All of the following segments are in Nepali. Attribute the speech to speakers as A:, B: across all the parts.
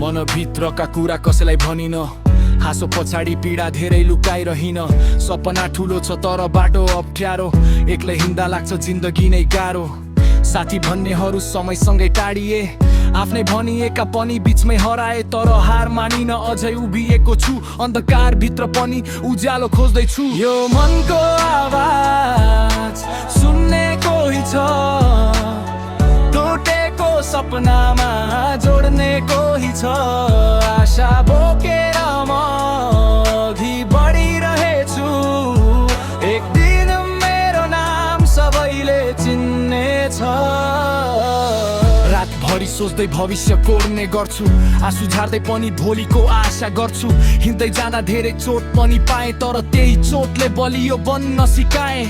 A: मनभित्रका कुरा कसैलाई भनिन, हाँसो पछाडि पीडा धेरै लुकाइरहन। सपना ठुलो छ तर बाटो अप्ठ्यारो, एक्लै हिँड्दा लाग्छ जिन्दगी नै गाह्रो। साथी भन्नेहरू समयसँगै टाढिए, आफ्नै भनिएका पनि बिचमै हराए। तर हार मानिन अझै उभिएको छु, अन्धकार भित्र पनि उज्यालो खोज्दैछु। यो मनको आवाज सुन्ने कोही छ, टुटेको सपनामा जोड्ने कोही छ। आशा बोकेर म अघि बढिरहेछु, एक दिन मेरो नाम सबैले चिन्नेछ। रातभरि सोच्दै भविष्य कोर्ने गर्छु, आँसु झार्दै पनि भोलिको आशा गर्छु। हिँड्दै जाँदा धेरै चोट पनि पाएँ, तर त्यही चोटले बलियो बन्न सिकाए।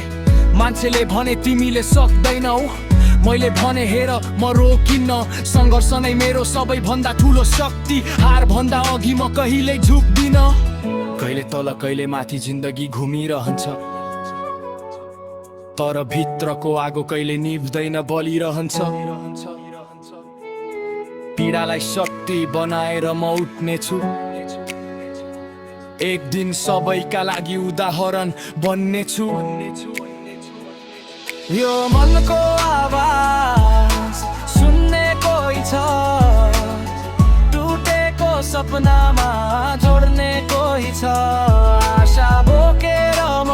A: मान्छेले भने तिमीले सक्दैनौ, मैले भने हेर म रोकिन्न। सङ्घर्ष नै मेरो सबैभन्दा ठुलो शक्ति, हार भन्दा अघि म कहिल्यै झुक्दिन। कहिले तल कहिले माथि जिन्दगी घुमिरहन्छ, तर भित्रको आगो कहिले निभ्दैन बलिरहन्छ। पीडालाई शक्ति बनाएर म उठ्नेछु, एक दिन सबैका लागि उदाहरण बन्नेछु। यो मनको आवाज सुन्ने कोही छ, टुटेको सपनामा जोड्ने कोही छ। आशा बोकेर म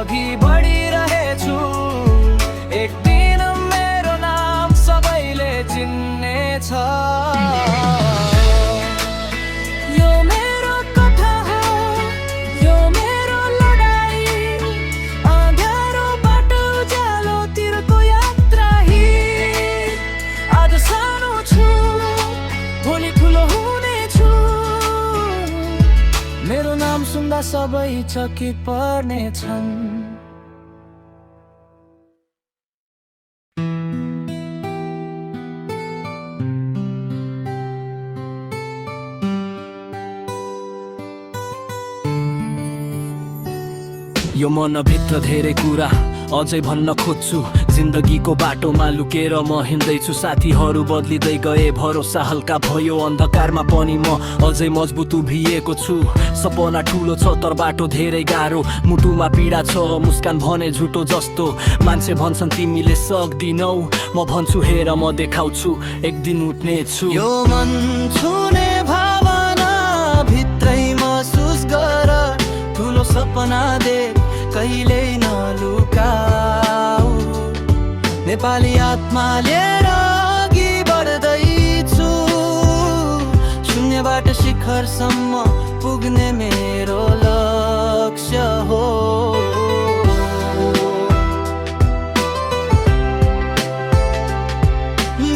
A: अघि बढिरहेछु, एक दिन मेरो नाम सबैले चिन्नेछ। यो मेरो कथा हो, यो मेरो लडाई, अँध्यारो बाटो उज्यालोतिरको यात्रा ही। आज सानो छु, भोलि ठुलो हुनेछु। मेरो नाम सुन्दा सबै चकित पर्नेछन्। यो मनभित्र धेरै कुरा अझै भन्न खोज्छु, जिन्दगीको बाटोमा लुकेर म हिँड्दैछु। साथीहरू बदलिँदै गए, भरोसा हल्का भयो, अन्धकारमा पनि म अझै मजबुत उभिएको छु। सपना ठुलो छ तर बाटो धेरै गाह्रो, मुटुमा पीडा छ मुस्कान भने झुटो जस्तो। मान्छे भन्छन् तिमीले सक्दिनौ, म भन्छु हेर म देखाउँछु, एक दिन उठ्नेछु। यो मन छुने भावना भित्रै महसुस गर, ठुलो सपना देख कहिल्यै नलुकाऊ। नेपाली आत्मा लिएर अघि बढ्दैछु, शून्यबाट शिखरसम्म पुग्ने मेरो लक्ष्य हो।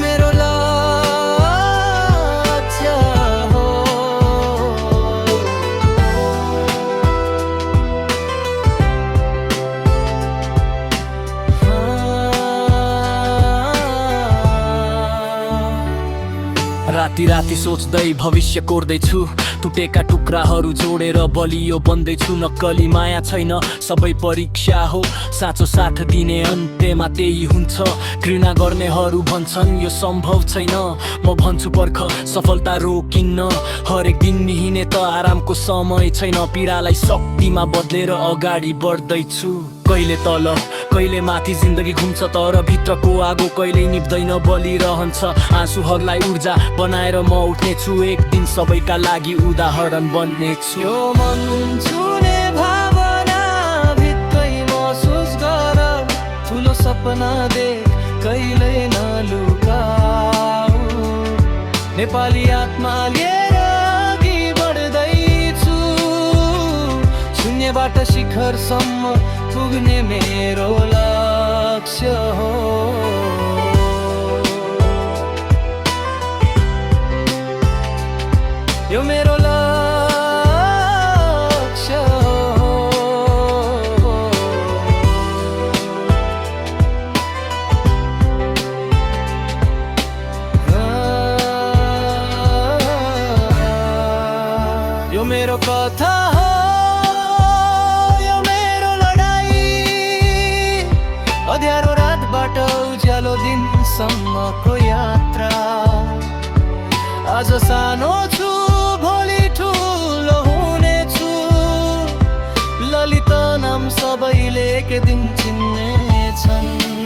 A: मेरो लक्ष्य हो। राति राति सोच्दै भविष्य कोर्दैछु, टुटेका टुक्राहरू जोडेर बलियो बन्दैछु। नक्कली माया छैन, सबै परीक्षा हो, साँचो साथ दिने अन्त्यमा त्यही हुन्छ। घृणा गर्नेहरू भन्छन् यो सम्भव छैन, म भन्छु पर्ख सफलता रोकिन्न। हरेक दिन निहिने त आरामको समय छैन, पीडालाई शक्तिमा बदलेर अगाडि बढ्दैछु। कहिले तल कहिले माथि जिन्दगी घुम्छ, तर भित्रको आगो कहिल्यै निभ्दैन बलिरहन्छ। आँसुहरूलाई ऊर्जा बनाएर म उठ्नेछु, एक दिन सबैका लागि उदाहरण बन्नेछु। यो मन छुने भावना भित्रै महसुस गर, ठुलो सपना देख कहिल्यै नलुकाऊ। नेपाली आत्मा लिएर अघि बढ्दैछु, शून्यबाट शिखरसम्म पुग्ने मेरो लक्ष्य हो। यो मेरो लक्ष्य हो। यो मेरो कथा हो, यो मेरो लडाई, अँध्यारो रातबाट उज्यालो दिनसम्मको यात्रा। आज सानो छु भोलि ठुलो हुनेछु, ललित नाम सबैले एक दिन चिन्नेछन्।